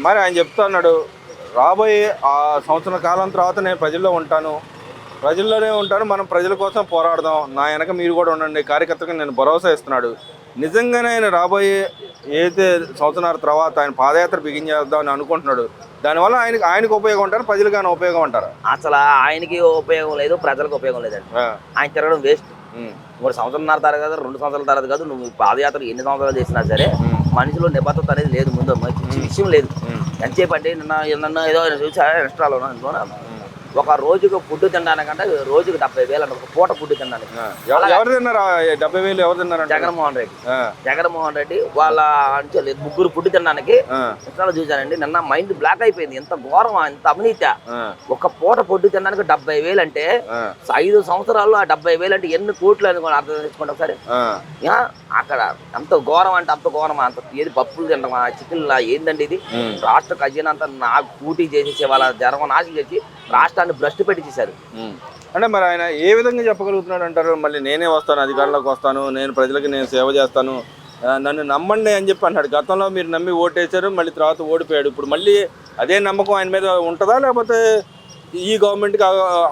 మరి ఆయన చెప్తా ఉన్నాడు, రాబోయే ఆ సంవత్సరం కాలం తర్వాత నేను ప్రజల్లో ఉంటాను, ప్రజల్లోనే ఉంటాను, మనం ప్రజల కోసం పోరాడదాం, నా వెనక మీరు కూడా ఉండండి కార్యకర్తగా నేను భరోసా ఇస్తున్నాడు. నిజంగానే ఆయన రాబోయే ఏదైతే సంవత్సరాల తర్వాత ఆయన పాదయాత్ర బిగించేద్దాం అని అనుకుంటున్నాడు, దానివల్ల ఆయనకు ఉపయోగం ఉంటారు, ప్రజలకు ఆయన ఉపయోగం అంటారు. అసలు ఆయనకి ఉపయోగం లేదు, ప్రజలకు ఉపయోగం లేదండి. ఆయన తిరగడం వేస్ట్. 3 సంవత్సరాల తర్వాత కాదు, 2 సంవత్సరాల తర్వాత కాదు, నువ్వు పాదయాత్ర ఎన్ని సంవత్సరాలు చేసినా సరే మనిషిలో నిబద్ధత అనేది లేదు. ముందు విషయం లేదు. ఎంతసేపు అంటే నిన్న ఏదో చూసా ఇన్స్టాలో ఒక రోజుకు ఫుడ్ తినడానికంటే రోజుకు 70,000 అంట, ఒక పూట ఫుడ్ తినడానికి. ఎవరు తిన్నారు 70,000? ఎవరు తిన్నారు? జగన్మోహన్ రెడ్డి వాళ్ళ ముగ్గురు ఫుడ్ తినడానికి ఇన్స్టాలో చూసానండి. నిన్న మైండ్ బ్లాక్ అయిపోయింది. ఎంత ఘోరం, ఎంత అవినీతి. ఒక పూట ఫుడ్ తినడానికి 70,000 అంటే 5 సంవత్సరాల్లో ఆ 70,000 అంటే ఎన్ని కోట్లు అని అర్థం చేసుకోండి ఒకసారి. అక్కడ అంత ఘోరం అంటే అంత ఘోరం. అంత ఏది పప్పులు తినడమా, చికెన్ ఏందండి ఇది? రాష్ట్ర ఖజానా అంతా నాకు పూటీ చేసేసి వాళ్ళ జర్మనాశం చేసి రాష్ట్రాన్ని భ్రష్టు పెట్టించేశారు. అంటే మరి ఆయన ఏ విధంగా చెప్పగలుగుతున్నాడు అంటారు? మళ్ళీ నేనే వస్తాను, అధికారంలోకి వస్తాను, నేను ప్రజలకి నేను సేవ చేస్తాను, నన్ను నమ్మండి అని చెప్పి అన్నాడు. గతంలో మీరు నమ్మి ఓటేశారు, మళ్ళీ తర్వాత ఓడిపోయాడు. ఇప్పుడు మళ్ళీ అదే నమ్మకం ఆయన మీద ఉంటుందా, లేకపోతే ఈ గవర్నమెంట్కి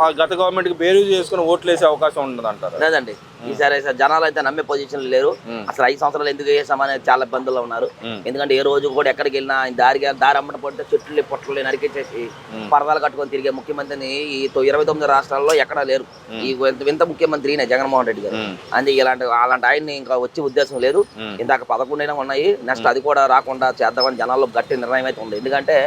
ఆ గత గవర్నమెంట్కి బేరు చేసుకుని ఓట్లు వేసే అవకాశం ఉండదు అంటారు? లేదండి, ఈసారి జనాలు అయితే నమ్మే పొజిషన్ లేరు. అసలు 5 సంవత్సరాలు ఎందుకు వేసామని చాలా ఇబ్బందుల్లో ఉన్నారు. ఎందుకంటే ఏ రోజు కూడా ఎక్కడికి వెళ్ళినా దారి అమ్మట పడితే చెట్లు పొట్టలు నరికేసేసి పరదాలు కట్టుకొని తిరిగే ముఖ్యమంత్రిని ఈ 29 రాష్ట్రాల్లో ఎక్కడా లేరు. ఈ వింత ముఖ్యమంత్రి జగన్మోహన్ రెడ్డి గారు. అందుకే అలాంటి ఆయన్ని ఇంకా వచ్చే ఉద్దేశం లేదు. ఇందాక 11 ఉన్నాయి, నెక్స్ట్ అది కూడా రాకుండా చేద్దామని జనాల్లో గట్టి నిర్ణయం అయితే ఉంది. ఎందుకంటే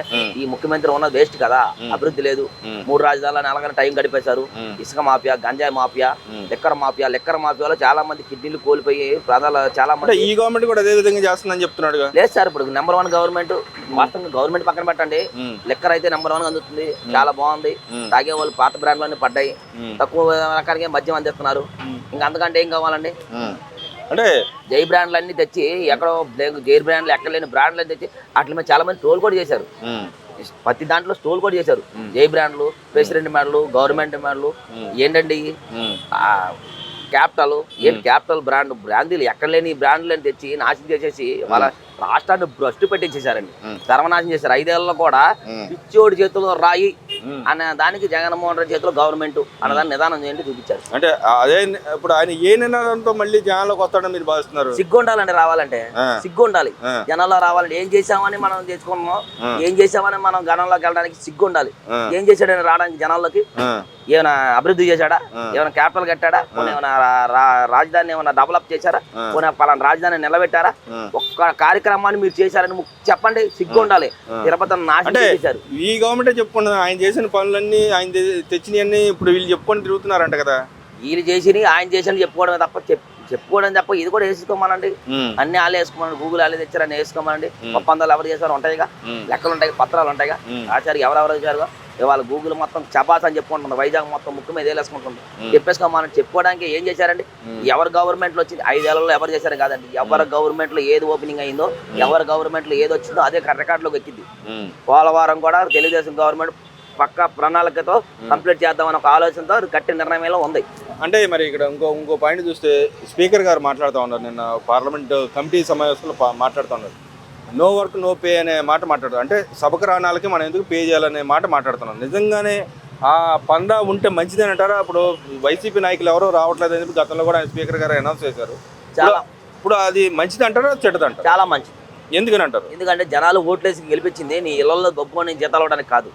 ఈ ముఖ్యమంత్రి ఉన్నది వేస్ట్ కదా, అభివృద్ధి లేదు. 3 రాజధానులు నెలగానే టైం గడిపేశారు. ఇసుక మాఫియా, గంజాయి మాఫియా, లెక్కర మాఫియాలో చాలా మంది కిడ్నీలు కోల్పోయి ప్రజలు చాలా మంది. ఈ గవర్నమెంట్ కూడా అదే విధంగా చేస్తుందని చెప్తున్నాడు. లేదు సార్, ఇప్పుడు నెంబర్ 1 గవర్నమెంట్. వాస్తవంగా గవర్నమెంట్ పక్కన పెట్టండి, లెక్కర్ అయితే నెంబర్ 1 అందుతుంది, చాలా బాగుంది. తాగే వాళ్ళు పాత బ్రాండ్లన్నీ పడ్డాయి, తక్కువ రకానికి మద్యం అందిస్తున్నారు. ఇంకా అంతకంటే ఏం కావాలండి? అంటే జై బ్రాండ్లు అన్ని తెచ్చి ఎక్కడో జై బ్రాండ్లు ఎక్కడ లేని బ్రాండ్లు తెచ్చి వాటి మీద చాలా మంది ట్రోల్ కూడా చేశారు. ప్రతి దాంట్లో స్టోల్ కూడా చేశారు. జై బ్రాండ్లు, ప్రెసిడెంట్ బ్రాండ్లు, గవర్నమెంట్ బ్రాండ్లు ఏంటండి? క్యాపిటల్ క్యాపిటల్ బ్రాండ్లు ఎక్కడ లేని బ్రాండ్లు అని తెచ్చి నాశనం చేసేసి వాళ్ళ రాష్ట్రాన్ని భ్రష్టు పెట్టించేశారండి, సర్వనాశనం చేశారు. 5 ఏళ్లలో కూడా పిచ్చోడి చేతుల్లో రాయి అనే దానికి జగన్మోహన్ రెడ్డి చేతిలో గవర్నమెంట్ అన్నదాన్ని నిదానం చేయండి చూపించారు. అంటే అదే ఇప్పుడు ఆయన ఏ నినాదంతో మళ్ళీ జనాల్లోకి వస్తాడని మీరు భావిస్తున్నారు? సిగ్గు ఉండాలండి, రావాలంటే సిగ్గు ఉండాలి. జనాల్లో రావాలంటే ఏం చేసామని మనం తెచ్చుకున్నాం, ఏం చేసామని మనం గణంలోకి వెళ్ళడానికి సిగ్గు ఉండాలి. ఏం చేశాడని రావడానికి జనాల్లోకి? ఏమైనా అభివృద్ధి చేశాడా? ఏమైనా క్యాపిటల్ కట్టాడా? ఏమైనా రాజధాని ఏమైనా డెవలప్ చేశారా? పలానా రాజధాని నిలబెట్టారా? ఒక్క కార్యక్రమాన్ని మీరు చేశారని చెప్పండి, సిగ్గు ఉండాలి. తిరుపతి నాశనం చేశారు. ఈ గవర్నమెంట్ చెప్పుకున్నారు ఆయన చేసిన పనులన్నీ, ఆయన తెచ్చినవన్నీ ఇప్పుడు వీళ్ళు చెప్పుకొని తిరుగుతున్నారంట కదా. వీళ్ళు చేసి ఆయన చేసిన చెప్పుకోవడమే తప్ప చెప్పుకోవడం తప్ప ఇది కూడా వేసుకోమనండి. అన్ని వాళ్ళే వేసుకోమని, గూగుల్ వాళ్ళే తెచ్చారు అని వేసుకోమనండి. ఒప్పందాలు ఎవరు చేశారు ఉంటాయిగా, లెక్కలు ఉంటాయి, పత్రాలు ఉంటాయిగా, ఆచార్య ఎవరెవరు చేశారుగా. ఇవాళ గూగుల్ మొత్తం చపాస్ అని చెప్పుకుంటుంది, వైజాగ్ మొత్తం ముక్కు మీద వేసుకుంటుంది. చెప్పేసుకోమని చెప్పుకోవడానికి ఏం చేశారండి? ఎవరు గవర్నమెంట్లో వచ్చింది 5 ఏళ్లలో ఎవరు చేశారు కాదండి. ఎవరి గవర్నమెంట్లో ఏది ఓపెనింగ్ అయిందో, ఎవరి గవర్నమెంట్లో ఏది వచ్చిందో అదే రికార్డులోకి ఎక్కింది. పోలవరం కూడా తెలుగుదేశం గవర్నమెంట్ పక్కా ప్రణాళికతో కంప్లీట్ చేద్దామని ఒక ఆలోచనతో గట్టి నిర్ణయంలో ఉంది. అంటే మరి ఇక్కడ ఇంకో పాయింట్ చూస్తే, స్పీకర్ గారు మాట్లాడుతూ ఉన్నారు, నిన్న పార్లమెంట్ కమిటీ సమావేశంలో మాట్లాడుతూ ఉన్నారు. నో వర్క్ నో పే అనే మాట మాట్లాడుతారు. అంటే సభకు రానాలకి మనం ఎందుకు పే చేయాలనే మాట మాట్లాడుతున్నాం. నిజంగానే ఆ పందా ఉంటే మంచిదని అంటారా? అప్పుడు వైసీపీ నాయకులు ఎవరో రావట్లేదు అని చెప్పి గతంలో కూడా స్పీకర్ గారు అనౌన్స్ చేశారు. ఇప్పుడు అది మంచిది అంటారా, చెడ్డదంటారా? చాలా మంచిది. ఎందుకని అంటారు? ఎందుకంటే జనాలు ఓట్లేసి గెలిపించింది నీ ఇళ్లలో గొప్పని జీతాలు అవడానికి కాదు.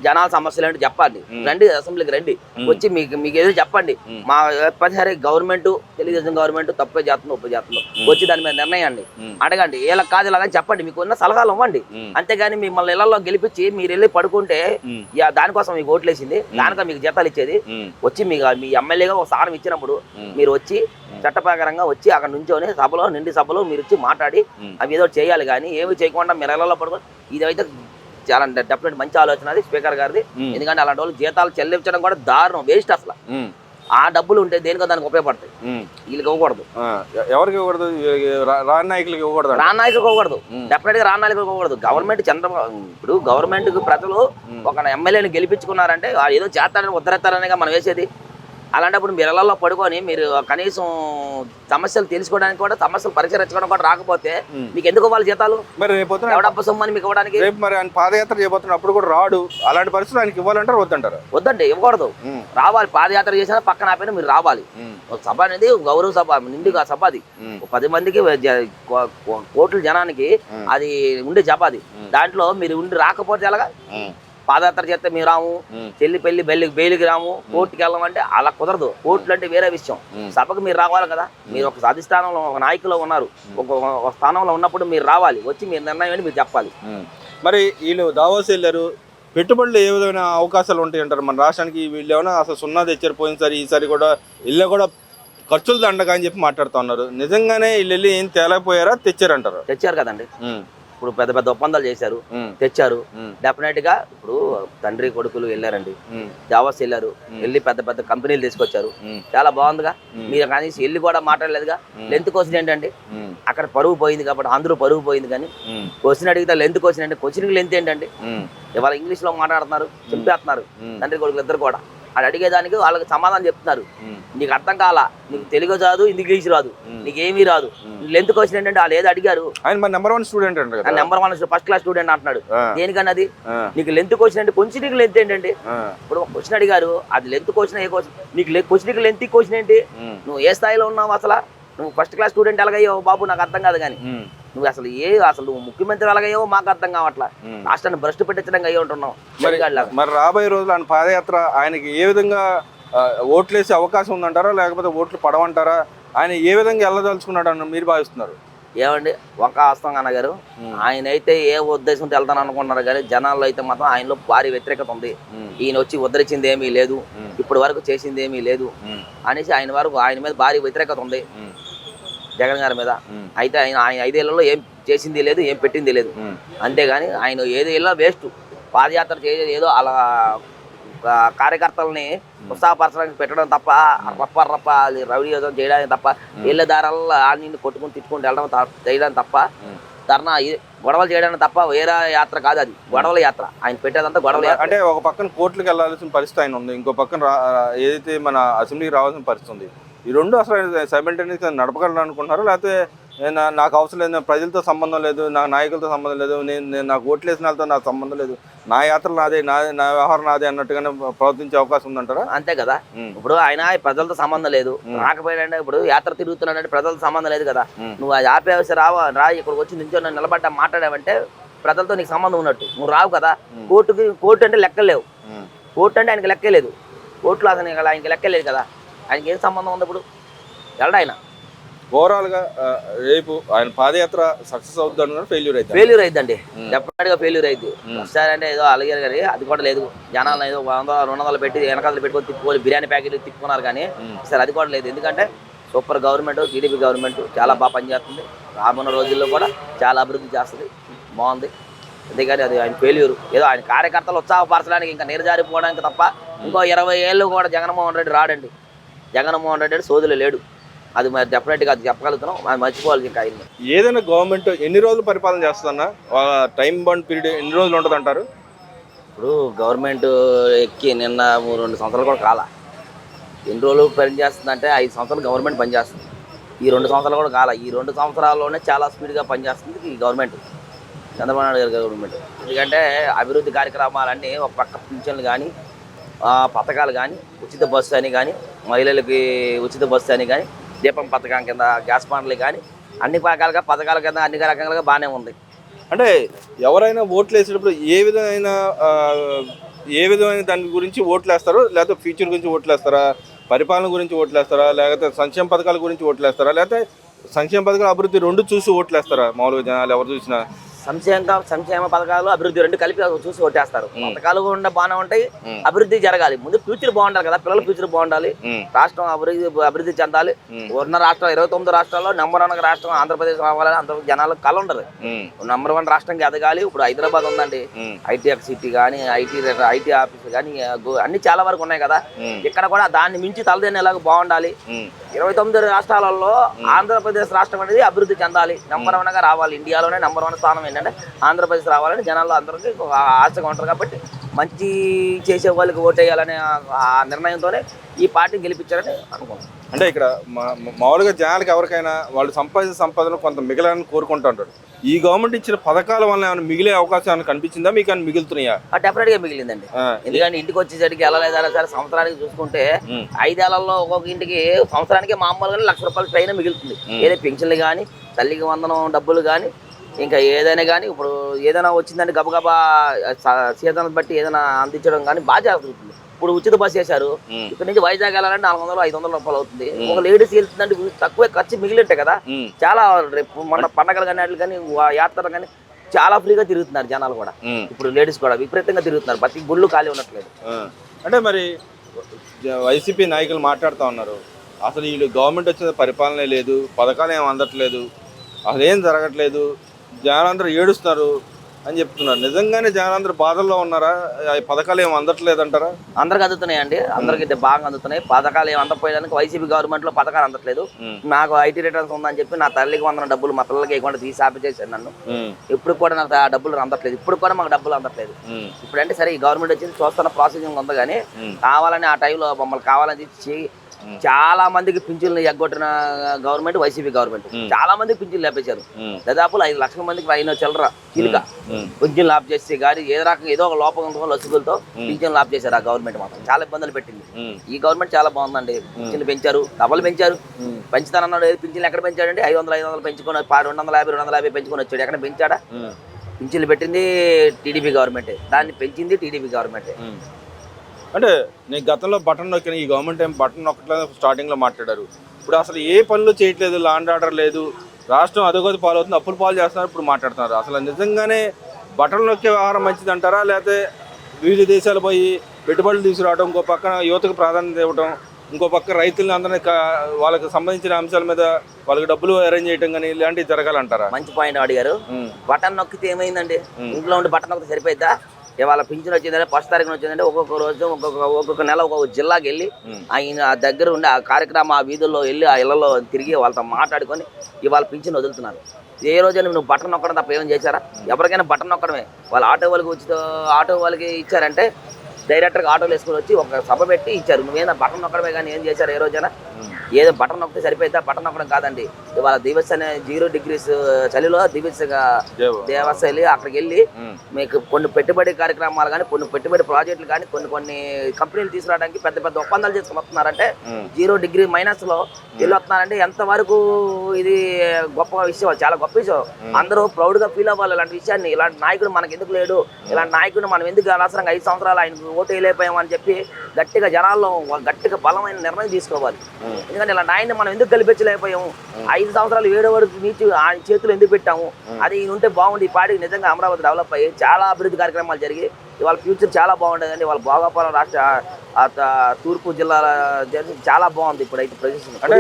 జనాల సమస్యలు ఏంటో చెప్పండి, రండి అసెంబ్లీకి రండి, వచ్చి మీకు ఏదో చెప్పండి. మా ప్రతిసారి గవర్నమెంట్, తెలుగుదేశం గవర్నమెంట్ తప్పే చేస్తుందో ఒప్పు చేస్తుందో వచ్చి దాని మీద నిర్ణయండి, అడగండి. ఇలా కాదు ఇలాగని చెప్పండి, మీకు ఉన్న సలహాలు ఇవ్వండి. అంతేగాని మిమ్మల్ని ఇళ్లలో గెలిపించి మీరు వెళ్ళి పడుకుంటే దానికోసం మీకు ఓట్లేసింది, దానికో మీకు జీతాలు ఇచ్చేది. వచ్చి మీ ఎమ్మెల్యేగా ఒక స్థానం ఇచ్చినప్పుడు మీరు వచ్చి చట్ట ప్రకారంగా వచ్చి అక్కడ నుంచోని సభలో, నిండి సభలో మీరు వచ్చి మాట్లాడి అవి ఏదో చేయాలి. కానీ ఏమి చేయకుండా మీరు ఇళ్లలో పడుకొని, ఇదైతే చాలా డెఫినెట్ మంచి ఆలోచన అది స్పీకర్ గారిది. ఎందుకంటే అలాంటి వాళ్ళు జీతాలు చెల్లించడం కూడా దారుణం, వేస్ట్. అసలు ఆ డబ్బులు ఉంటే దేనికో దానికి ఉపయోగపడతాయి. వీళ్ళకి ఇవ్వకూడదు. ఎవరికి ఇవ్వకూడదు? రాజ నాయకులకి ఇవ్వకూడదు. నాయకులకు ఇవ్వకూడదు, డెఫినెట్ గా నాయకులకు ఇవ్వకూడదు. గవర్నమెంట్ ఇప్పుడు గవర్నమెంట్ కు ప్రజలు ఒక ఎమ్మెల్యేని గెలిపించుకున్నారంటే ఏదో చేస్తారని ఉద్ధరిస్తారనేగా మనం వేసేది. అలాంటప్పుడు మీరు ఇళ్లలో పడుకొని మీరు కనీసం సమస్యలు తెలుసుకోవడానికి కూడా సమస్యలు పరిష్కరించుకోవడం కూడా రాకపోతే మీకు ఎందుకు ఇవ్వాలి జీతాలు? మరి రేపు ఎవడబ్బ సొమ్మని మీకు ఇవ్వడానికి? రేపు మరి ఆయన పాదయాత్ర చేయబోతున్న అప్పుడు కూడా రాడు, అలాంటి పరిస్థితులు ఆయనకి ఇవ్వాలంటారు వద్దంటారు? వద్దండి, ఇవ్వకూడదు. రావాలి, పాదయాత్ర చేసినా పక్కన ఆపైనా మీరు రావాలి. ఒక సభ అనేది గౌరవ సభ, నిండుగా సభ అది. 10 మందికి కోట్ల జనానికి అది ఉండే సభ అది. దాంట్లో మీరు ఉండి రాకపోతే ఎలాగా? పాదయాత్ర చేస్తే మీరు రాము, చెల్లి పెళ్లి బెయిలికి రాము, కోర్టుకి వెళ్ళామంటే అలా కుదరదు. కోర్టులు అంటే వేరే విషయం. సభకు మీరు రావాలి కదా. మీరు ఒక అధిష్టానంలో ఒక నాయకులో ఉన్నారు, ఒక స్థానంలో ఉన్నప్పుడు మీరు రావాలి, వచ్చి మీరు నిర్ణయం ఏంటి మీరు చెప్పాలి. మరి వీళ్ళు దావోస్ వెళ్ళారు, పెట్టుబడులు ఏ విధమైన అవకాశాలు ఉంటాయి అంటారు మన రాష్ట్రానికి? వీళ్ళు ఏమైనా అసలు సున్నా తెచ్చారు పోయినసారి, ఈసారి కూడా ఇల్లు కూడా ఖర్చులు దండగా అని చెప్పి మాట్లాడుతూ ఉన్నారు. నిజంగానే వీళ్ళు వెళ్ళి ఏం తేలేకపోయారా, తెచ్చారంటారు? తెచ్చారు కదండి. ఇప్పుడు పెద్ద పెద్ద ఒప్పందాలు చేశారు, తెచ్చారు. డెఫినెట్ గా ఇప్పుడు తండ్రి కొడుకులు వెళ్ళారండి, దావోస్ వెళ్ళారు, వెళ్ళి పెద్ద పెద్ద కంపెనీలు తీసుకొచ్చారు, చాలా బాగుందిగా. మీరు కానీ వెళ్ళి కూడా మాట్లాడలేదుగా. లెంత్ క్వశ్చన్ ఏంటండి? అక్కడ పరువు పోయింది కాబట్టి అందరూ పరువు పోయింది. కానీ క్వశ్చన్ అడిగితే లెంత్ క్వశ్చన్ అంటే క్వశ్చన్కి లెంత్ ఏంటండి? ఇవాళ ఇంగ్లీష్ లో మాట్లాడుతున్నారు, చెప్పేస్తున్నారు తండ్రి కొడుకులు ఇద్దరు కూడా. అది అడిగేదానికి వాళ్ళకి సమాధానం చెప్తున్నారు. నీకు అర్థం కాలా, నీకు తెలుగు రాదు, ఇంగ్లీష్ రాదు, నీకేమీ రాదు, లెంత్ క్వశ్చన్ ఏంటంటే వాళ్ళు ఏదో అడిగారు. ఆయన నెంబర్ 1 స్టూడెంట్ అంటారు, నెంబర్ 1 ఫస్ట్ క్లాస్ స్టూడెంట్ అంటున్నాడు. దేనికన్నది? నీకు లెంత్ క్వశ్చన్ అంటే కొంచెం లెంత్ ఏంటండి? ఇప్పుడు క్వశ్చన్ అడిగారు, అది లెంత్ క్వశ్చన్ ఏ క్వశ్చన్? నీకు క్వశ్చన్ లెంత్ క్వశ్చన్ ఏంటి? నువ్వు ఏ స్థాయిలో ఉన్నావు అసలు? నువ్వు ఫస్ట్ క్లాస్ స్టూడెంట్ ఎలాగయ్యావు బాబు నాకు అర్థం కాదు. కానీ నువ్వు అసలు నువ్వు ముఖ్యమంత్రి ఎలాగయ్యావో మాకు అర్థం కావట్లా. రాష్ట్రాన్ని భ్రష్టు పెట్టించడానికి అయ్యి ఉంటున్నావు. మరి రాబోయే రోజులు ఆయన పాదయాత్ర ఆయనకి ఏ విధంగా ఓట్లేసే అవకాశం ఉందంటారా, లేకపోతే ఓట్లు పడవంటారా? ఆయన ఏ విధంగా వెళ్ళదలుచుకున్నాడు అని మీరు భావిస్తున్నారు? ఏమండి, ఒక ఆస్తం అన్నగారు, ఆయన అయితే ఏ ఉద్దేశంతో వెళ్తాను అనుకున్నారు కానీ జనాల్లో అయితే మాత్రం ఆయనలో భారీ వ్యతిరేకత ఉంది. ఈయన వచ్చి ఉద్ధరించింది ఏమీ లేదు, ఇప్పటి వరకు చేసింది ఏమీ లేదు అనేసి ఆయన మీద భారీ వ్యతిరేకత ఉంది, జగన్ గారి మీద. అయితే ఆయన 5 ఏళ్లలో ఏం చేసింది లేదు, ఏం పెట్టింది లేదు. అంతేగాని ఆయన ఏదో వేస్ట్. పాదయాత్ర చేసేది ఏదో అలా కార్యకర్తలని ఉత్సాహపరచడానికి పెట్టడం తప్ప, రప్ప రౌడీయోజం చేయడానికి తప్ప, వీళ్ళ దారాల్లో నిన్ను కొట్టుకుని తిట్టుకుని వెళ్ళడం చేయడానికి తప్ప, ధర్నా గొడవలు చేయడానికి తప్ప వేరే యాత్ర కాదు అది. గొడవల యాత్ర ఆయన పెట్టేదంతా గొడవల యాత్ర. అంటే ఒక పక్కన కోర్టులకు వెళ్ళాల్సిన పరిస్థితి ఆయన ఉంది, ఇంకో పక్కన ఏదైతే మన అసెంబ్లీకి రావాల్సిన పరిస్థితి ఉంది. ఈ రెండు అసలు సైమల్టేనియస్గా నడపగలను అనుకుంటున్నారు, లేకపోతే నాకు అవసరం లేదు, ప్రజలతో సంబంధం లేదు, నా నాయకులతో సంబంధం లేదు, నేను నాకు ఓట్లు వేసిన వాళ్ళతో నాకు సంబంధం లేదు, నా యాత్ర నాదే, నా వ్యవహారం నాదే అన్నట్టుగానే ప్రవర్తించే అవకాశం ఉందంటారా? అంతే కదా. ఇప్పుడు ఆయన ప్రజలతో సంబంధం లేదు, రాకపోయినా ఇప్పుడు యాత్ర తిరుగుతున్నాడంటే ప్రజలతో సంబంధం లేదు కదా. నువ్వు అది ఆపేసి రా ఇక్కడికి వచ్చి నుంచో నిలబడ్డా మాట్లాడావంటే ప్రజలతో నీకు సంబంధం ఉన్నట్టు. నువ్వు రావు కదా. కోర్టు అంటే లెక్కలు లేవు. కోర్టు అంటే ఆయనకి లెక్కే లేదు. కోర్టులో అసలు ఆయనకి లెక్కే లేదు కదా. ఆయనకి ఏం సంబంధం ఉంది ఇప్పుడు? వెళ్ళడా ఆయన? ఓవరాల్గా రేపు ఆయన పాదయాత్ర సక్సెస్ అవుతుంది, ఫెయిల్యూర్ అయిద్దండి. డెఫినెట్ గా ఫెయిల్యూర్ అయింది. ఒకసారి అంటే ఏదో అలిగారు కానీ అది కూడా లేదు. జనాలు ఏదో 100-200 పెట్టి వెనకాల పెట్టుకొని తిప్పుకొని బిర్యానీ ప్యాకెట్లు తిప్పుకున్నారు కానీ సరే అది కూడా లేదు. ఎందుకంటే సూపర్ గవర్నమెంట్, టీడీపీ గవర్నమెంట్ చాలా బాగా పనిచేస్తుంది. రాబోన్న రోజుల్లో కూడా చాలా అభివృద్ధి చేస్తుంది, బాగుంది. అంతేగాని అది ఆయన ఫెయిల్యూర్. ఏదో ఆయన కార్యకర్తలు ఉత్సాహపరచడానికి ఇంకా నీరుజారిపోవడానికి తప్ప ఇంకో 20 ఏళ్ళు కూడా జగన్మోహన్ రెడ్డి రాడండి. జగన్మోహన్ రెడ్డి సోదులు లేడు. అది మరి డెఫినెట్గా అది చెప్పగలుగుతున్నాం. అది మర్చిపోవాలి. ఇంకా ఆయన ఏదైనా గవర్నమెంట్ ఎన్ని రోజులు పరిపాలన చేస్తుందన్న, టైం బాండ్ పీరియడ్ ఎన్ని రోజులు ఉంటుంది అంటారు? ఇప్పుడు గవర్నమెంట్ ఎక్కి నిన్న 2 సంవత్సరాలు కూడా కాల. ఎన్ని రోజులు పనిచేస్తుందంటే 5 సంవత్సరాలు గవర్నమెంట్ పనిచేస్తుంది. ఈ 2 సంవత్సరాలు కూడా కాల. ఈ 2 సంవత్సరాల్లోనే చాలా స్పీడ్గా పనిచేస్తుంది ఈ గవర్నమెంట్, చంద్రబాబు నాయుడు గారి గవర్నమెంట్. ఎందుకంటే అభివృద్ధి కార్యక్రమాలన్నీ ఒక పక్క పింఛన్లు కానీ, పథకాలు కానీ, ఉచిత బస్సు అని కానీ, మహిళలకి ఉచిత బస్సు అని కానీ, దీపం పథకం కింద గ్యాస్ బండ్లు కానీ అన్ని పథకాల కింద అన్ని రకాలుగా బాగానే ఉంది. అంటే ఎవరైనా ఓట్లు వేసేటప్పుడు ఏ విధమైన దాని గురించి ఓట్లు వేస్తారో, లేకపోతే ఫ్యూచర్ గురించి ఓట్లు వేస్తారా, పరిపాలన గురించి ఓట్లు వేస్తారా, లేకపోతే సంక్షేమ పథకాల గురించి ఓట్లు వేస్తారా, లేకపోతే సంక్షేమ పథకాల అభివృద్ధి 2 చూసి ఓట్లు వేస్తారా? మామూలుగా జనాలు ఎవరు చూసినా సంక్షేమ పథకాలు అభివృద్ధి 2 కలిపి చూసి ఓటేస్తారు. పథకాలు కూడా బాగానే ఉంటాయి, అభివృద్ధి జరగాలి. ముందు ఫ్యూచర్ బాగుండాలి కదా, పిల్లల ఫ్యూచర్ బాగుండాలి, రాష్ట్రం అభివృద్ధి చెందాలి. ఉన్న రాష్ట్రాలు 29 రాష్ట్రాల్లో నెంబర్ 1 రాష్ట్రం ఆంధ్రప్రదేశ్ రావాలని అందరూ జనాలకు కళ ఉండదు. నెంబర్ 1 రాష్ట్రంకి ఎదగాలి. ఇప్పుడు హైదరాబాద్ ఉందండి, ఐటీ సిటీ కానీ, ఐటీ ఆఫీస్ కానీ అన్ని చాలా వరకు ఉన్నాయి కదా. ఇక్కడ కూడా దాన్ని మించి తలదేనేలాగా బాగుండాలి. 29 రాష్ట్రాలలో ఆంధ్రప్రదేశ్ రాష్ట్రం అనేది అభివృద్ధి చెందాలి, నెంబర్ 1గా రావాలి. ఇండియాలోనే నెంబర్ 1 స్థానం ఏంటంటే ఆంధ్రప్రదేశ్ రావాలని జనాల్లో అందరికీ ఆశగా ఉంటారు. కాబట్టి మంచి చేసే వాళ్ళకి ఓటేయాలనే ఆ నిర్ణయంతోనే ఈ పార్టీ గెలిపించారని అనుకుంటున్నాను. అంటే ఇక్కడ మామూలుగా జనాలకి ఎవరికైనా వాళ్ళు సంపాదించిన సంపదను కొంత మిగిలాలని కోరుకుంటుంటారు. ఈ గవర్నమెంట్ ఇచ్చిన పథకాల వల్ల ఏమైనా మిగిలే అవకాశం ఏమైనా కనిపించిందా, మీకు ఏమైనా మిగులుతున్నాయా? డెఫినెట్గా మిగిలిందండి. ఎందుకంటే ఇంటికి వచ్చేసరికి వెళ్ళలేదన్నా సరే సంవత్సరానికి చూసుకుంటే 5 ఏళ్లలో ఒక్కొక్క ఇంటికి సంవత్సరానికి మామూలుగా ₹1,00,000 ట్రైన్ మిగులుతుంది. ఏదైనా పెన్షన్లు కానీ, తల్లికి వందనం డబ్బులు కానీ, ఇంకా ఏదైనా కానీ ఇప్పుడు ఏదైనా వచ్చిందంటే గబగబా సీజన్ బట్టి ఏదైనా అందించడం కానీ బాగా జరుగుతుంది. ఇప్పుడు ఉచిత బస్సు చేశారు. ఇక్కడ నుంచి వైజాగ్ వెళ్ళాలంటే ₹400-500 అవుతుంది. ఒక లేడీస్ వెళ్తుందంటే తక్కువ ఖర్చు మిగిలింటే కదా. చాలా రేపు మన పండగలు కానీ వాటి కానీ యాత్రలు కానీ చాలా ఫ్రీగా తిరుగుతున్నారు జనాలు కూడా. ఇప్పుడు లేడీస్ కూడా విపరీతంగా తిరుగుతున్నారు. ప్రతి గుళ్ళు ఖాళీ ఉండట్లేదు. అంటే మరి వైసీపీ నాయకులు మాట్లాడుతూ ఉన్నారు, అసలు వీళ్ళు గవర్నమెంట్ వచ్చిన పరిపాలనే లేదు, పథకాలు ఏం అందట్లేదు, అసలు ఏం జరగట్లేదు, జనాలందరూ ఏడుస్తున్నారు అని చెప్తున్నారు. నిజంగానే జనాలందరూ బాధల్లో ఉన్నారా? ఈ పథకాలు ఏమి అందట్లేదంటారా? అందరికి అందుతున్నాయండి. అందరికి బాగా అందుతున్నాయి. పథకాలు ఏమి అందకపోయేదానికి వైసీపీ గవర్నమెంట్ లో పథకాలు అందట్లేదు. నాకు ఐటీ రిటర్న్స్ ఉందని చెప్పి నా తల్లికి వందన డబ్బులు మా పిల్లలకి ఇవ్వకుండా తీసి ఆపేసేసాను నన్ను. ఇప్పుడు కూడా నాకు ఆ డబ్బులు అందట్లేదు. ఇప్పుడు కూడా మాకు డబ్బులు అందట్లేదు. ఇప్పుడంటే సరే ఈ గవర్నమెంట్ వచ్చింది చూస్తున్న ప్రాసెసింగ్ ఉంది, కానీ కావాలని ఆ టైంలో మమ్మల్ని కావాలని ఇచ్చి చాలా మందికి పింఛన్లు ఎగ్గొట్టిన గవర్నమెంట్ వైసీపీ గవర్నమెంట్. చాలా మందికి పింఛన్లు లేపేశారు. దాదాపు 5 లక్షల మందికి అయిన చిల్లర చిలుక పింఛన్లు లాప్ చేసి కానీ ఏదో రకంగా ఏదో ఒక లోపం లసుగులతో పింఛన్లు లాప్ చేశారు. ఆ గవర్నమెంట్ మాత్రం చాలా ఇబ్బందులు పెట్టింది. ఈ గవర్నమెంట్ చాలా బాగుందండి. పింఛన్లు పెంచారు, డబ్బులు పెంచారు. పెంచుతానన్నాడు. పింఛన్లు ఎక్కడ పెంచాడంటే 500 పెంచుకొని 250 పెంచుకొని వచ్చాడు. ఎక్కడ పెంచాడా? పింఛన్లు పెట్టింది టీడీపీ గవర్నమెంట్, దాన్ని పెంచింది టీడీపీ గవర్నమెంట్. అంటే నేను గతంలో బటన్ నొక్కిన, ఈ గవర్నమెంట్ ఏం బటన్ నొక్కట్లేదు స్టార్టింగ్లో మాట్లాడారు. ఇప్పుడు అసలు ఏ పనులు చేయట్లేదు, లాండ్ ఆర్డర్ లేదు, రాష్ట్రం అధోగతి పాలవుతుంది, అప్పులు పాలు చేస్తున్నారు, ఇప్పుడు మాట్లాడుతున్నారు. అసలు నిజంగానే బటన్ నొక్కే వ్యవహారం మంచిది అంటారా, లేకపోతే వివిధ దేశాలు పోయి పెట్టుబడులు తీసుకురావడం, ఇంకో పక్కన యువతకు ప్రాధాన్యత ఇవ్వడం, ఇంకో పక్క రైతులను అందరినీ వాళ్ళకి సంబంధించిన అంశాల మీద వాళ్ళకి డబ్బులు అరేంజ్ చేయడం కానీ ఇలాంటివి జరగాలంటారా? మంచి పాయింట్ అడిగారు. బటన్ నొక్కితే ఏమైందండి? ఇంట్లో ఉండి బటన్ నొక్కితే సరిపోయిద్దా? ఇవాళ పింఛన్ వచ్చిందంటే 1 తారీఖున వచ్చిందంటే ఒక్కొక్క రోజు ఒక్కొక్క నెల ఒక్కొక్క జిల్లాకి వెళ్ళి ఆయన ఆ దగ్గర ఉండి ఆ కార్యక్రమం ఆ వీధుల్లో వెళ్ళి ఆ ఇళ్లలో తిరిగి వాళ్ళతో మాట్లాడుకొని ఇవాళ పింఛన్ వదులుతున్నారు. ఏ రోజైనా నువ్వు బటన్ నొక్కడం తప్ప ఏమైనా చేశారా? ఎవరికైనా బటన్ నొక్కడమే. వాళ్ళు ఆటో వాళ్ళకి ఆటో వాళ్ళకి ఇచ్చారంటే డైరెక్టర్గా ఆటోలు వేసుకొని వచ్చి ఒక సభ పెట్టి ఇచ్చారు. నువ్వేనా బటన్ నొక్కడమే కానీ ఏం చేశారు ఏ రోజైనా? ఏదో బటన్ నొక్కితే సరిపోయిద్దా? బటన్ నొక్కడం కాదండి. ఇవాళ దివస్ అనే 0 డిగ్రీస్ చలిలో దివస్గా దేవస్థ వెళ్ళి అక్కడికి వెళ్ళి మీకు కొన్ని పెట్టుబడి కార్యక్రమాలు కానీ కొన్ని పెట్టుబడి ప్రాజెక్టులు కానీ కొన్ని కంపెనీలు తీసుకురావడానికి పెద్ద పెద్ద ఒప్పందాలు చేసుకుని వస్తున్నారంటే 0 డిగ్రీ మైనస్ లో వెళ్ళి వస్తున్నారంటే ఎంతవరకు ఇది గొప్ప విషయం, చాలా గొప్ప విషయం. అందరూ ప్రౌడ్ గా ఫీల్ అవ్వాలి ఇలాంటి విషయాన్ని. ఇలాంటి నాయకుడు మనకు ఎందుకు లేడు, ఇలాంటి నాయకుడు మనం ఎందుకు అనవసరంగా 5 సంవత్సరాలు ఆయనకు ఓటు వేయలేకపోయామని చెప్పి గట్టిగా జనాల్లో గట్టిగా బలమైన నిర్ణయం తీసుకోవాలి. ఎందుకంటే ఇలాంటి ఆయన్ని మనం ఎందుకు గెలిపించలేకపోయాము, 5 సంవత్సరాలు 7 వరకు నీచు ఆయన చేతులు ఎందుకు పెట్టాము, అది ఈయన ఉంటే బాగుంది. ఈ పార్టీకి నిజంగా అమరావతి డెవలప్ అయ్యి చాలా అభివృద్ధి కార్యక్రమాలు జరిగి ఇవాళ ఫ్యూచర్ చాలా బాగుండేదండి. వాళ్ళ భోగాపురం రాష్ట్ర తూర్పు జిల్లాల చాలా బాగుంది ఇప్పుడైతే ప్రదేశం. అంటే